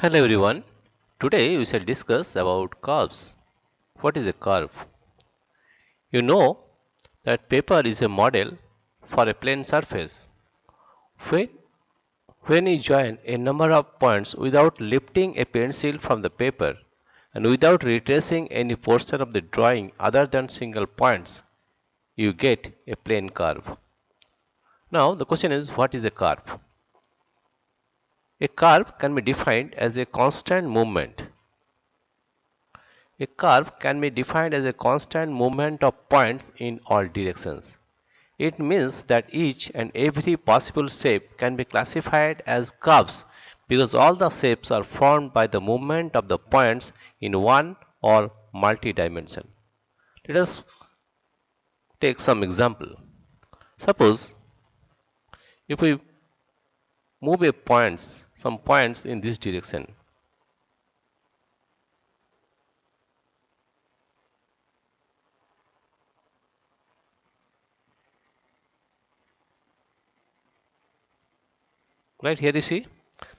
Hello everyone. Today we shall discuss about curves. What is a curve? You know that paper is a model for a plane surface. When, when you join a number of points without lifting a pencil from the paper and without retracing any portion of the drawing other than single points, you get a plane curve. Now the question is, what is a curve? A curve can be defined as a constant movement. A curve can be defined as a constant movement of points in all directions. It means that each and every possible shape can be classified as curves because all the shapes are formed by the movement of the points in one or multi-dimension. Let us take some example. Suppose if we move some points in this direction, right here you see,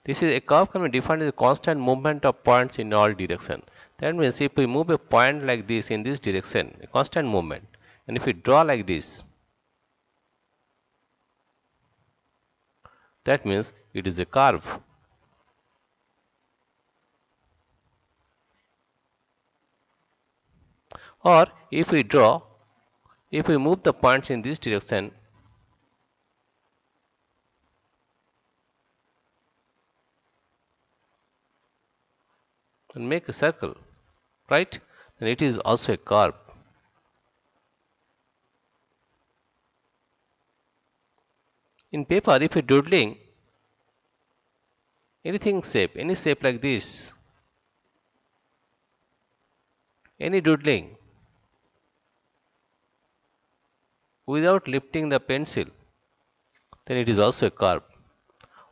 this is a curve can be defined as a constant movement of points in all direction. That means if we move a point like this in this direction, a constant movement, and if we draw like this, that means it is a curve. Or if we move the points in this direction and make a circle, right? Then it is also a curve. In paper, if you're doodling any shape like this, any doodling without lifting the pencil, then it is also a curve.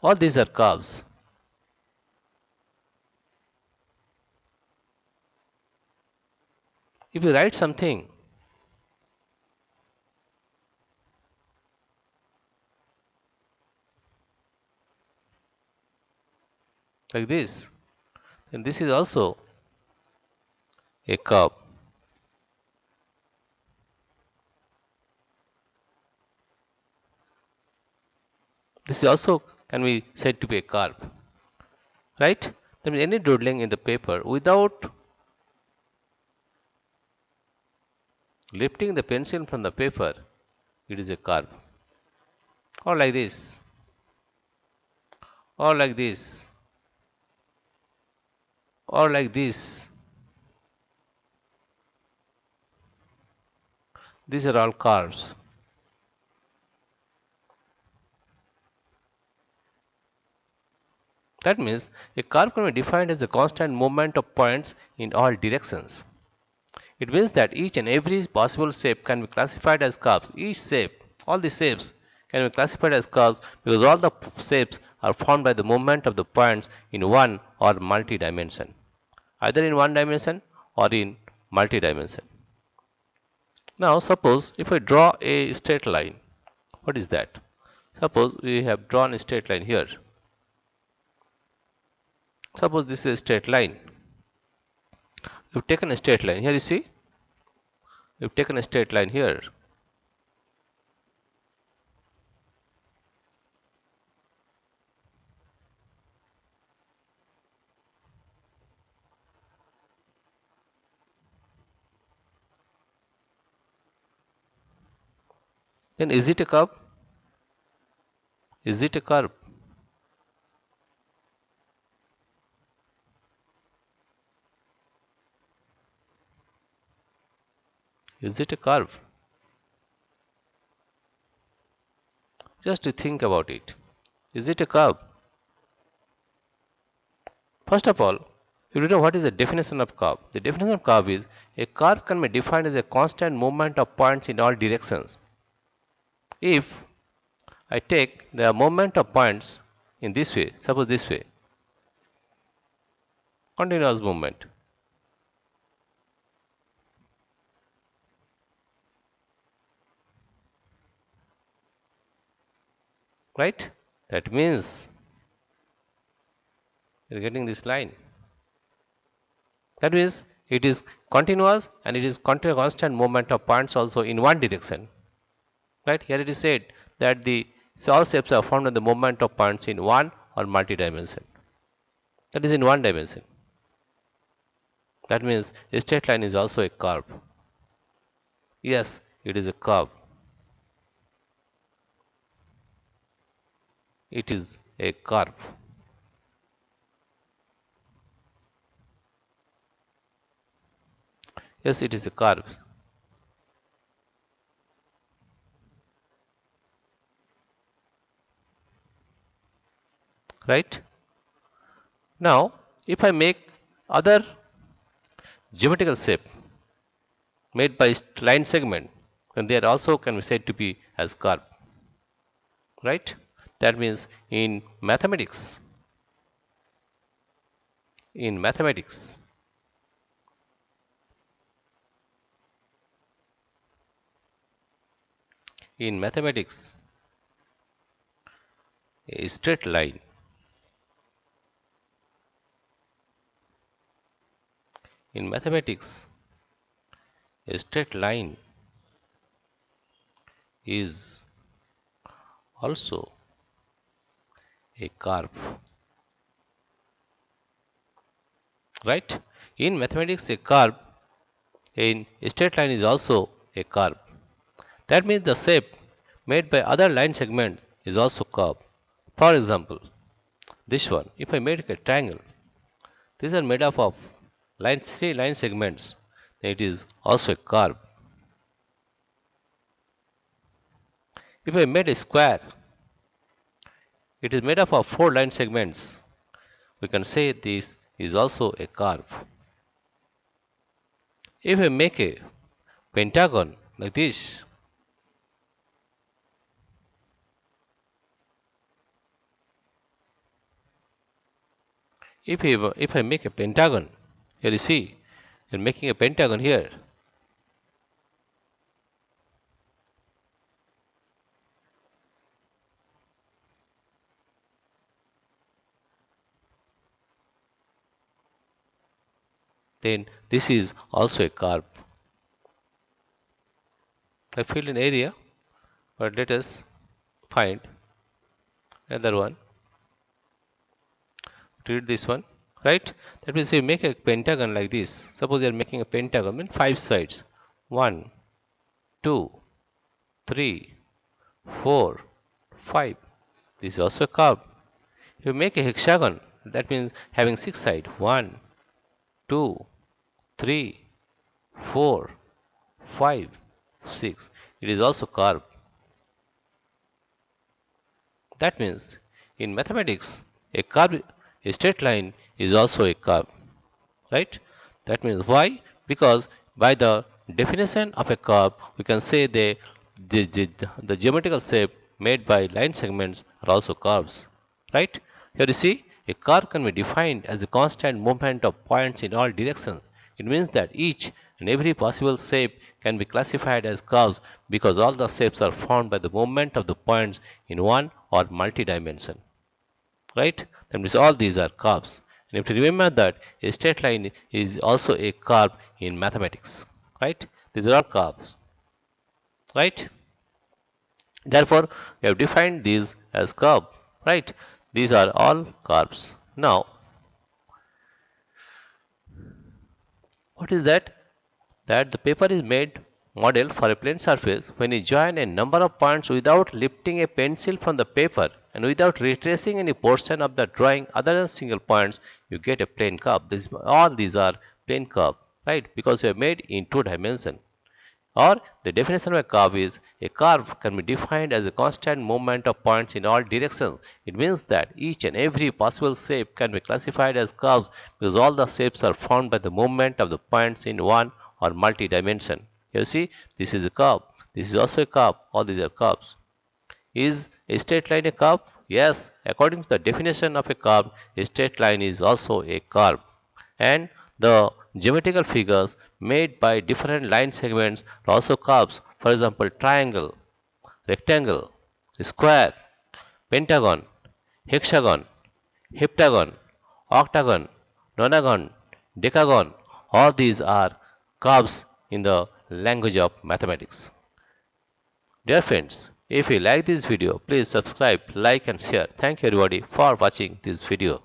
All these are curves. If you write something like this, then this is also a curve. This is also can be said to be a curve, right? That means any doodling in the paper without lifting the pencil from the paper, it is a curve. Or like this, or like this, or like this. These are all curves. That means a curve can be defined as a constant movement of points in all directions. It means that each and every possible shape can be classified as curves. Each shape, all the shapes can be classified as curves because all the shapes are formed by the movement of the points in one or multi-dimension, either in one dimension or in multi-dimension. Now suppose if I draw a straight line, what is that? Suppose we have drawn a straight line here. Suppose this is a straight line. We've taken a straight line. Here you see, we've taken a straight line here. Then is it a curve? Is it a curve? Is it a curve? Just to think about it. Is it a curve? First of all, you know what is the definition of curve? The definition of curve is a curve can be defined as a constant movement of points in all directions. If I take the movement of points in this way, suppose this way, continuous movement, right? That means You're getting this line. That means it is continuous and it is constant movement of points also in one direction. Right? Here it is said that the all shapes are formed in the movement of points in one or multi-dimension. That is in one dimension. That means a straight line is also a curve. Yes, it is a curve. It is a curve. Yes, it is a curve. Right? Now, if I make other geometrical shape made by line segment, then they are also can be said to be as curve. Right? That means in mathematics, a straight line in mathematics a straight line is also a curve. Right? In mathematics, a curve in a straight line is also a curve. That means the shape made by other line segment is also curve. For example, this one, if I make a triangle, these are made up of three line segments, then it is also a curve. If I made a square, it is made up of four line segments. We can say this is also a curve. If I make a pentagon like this, if I make a pentagon, here you see, you're making a pentagon here. Then this is also a curve. I filled an area, but let us find another one. Read this one, right? That means you make a pentagon like this. Suppose you are making a pentagon with five sides. 1, 2, 3, 4, 5. This is also a curve. You make a hexagon, that means having six sides. 1, 2, 3, 4, 5, 6. It is also curve. That means in mathematics, a curve, a straight line is also a curve, right? That means why? Because by the definition of a curve, we can say the geometrical shape made by line segments are also curves, right? Here you see, a curve can be defined as a constant movement of points in all directions. It means that each and every possible shape can be classified as curves because all the shapes are formed by the movement of the points in one or multi-dimension, right? That means all these are curves. And if you remember that a straight line is also a curve in mathematics, right? These are all curves, right? Therefore, we have defined these as curve, right? These are all curves. Now, what is that? That the paper is made model for a plane surface when you join a number of points without lifting a pencil from the paper and without retracing any portion of the drawing other than single points, you get a plane curve. All these are plane curve, right? Because we are made in two dimensions. Or the definition of a curve is a curve can be defined as a constant movement of points in all directions. It means that each and every possible shape can be classified as curves because all the shapes are formed by the movement of the points in one or multi-dimension. You see, this is a curve. This is also a curve. All these are curves. Is a straight line a curve? Yes, according to the definition of a curve, a straight line is also a curve. And the geometrical figures made by different line segments are also curves. For example, triangle, rectangle, square, pentagon, hexagon, heptagon. octagon, nonagon, decagon. All these are curves in the language of mathematics. Dear friends, if you like this video, please subscribe, like and share. Thank you everybody for watching this video.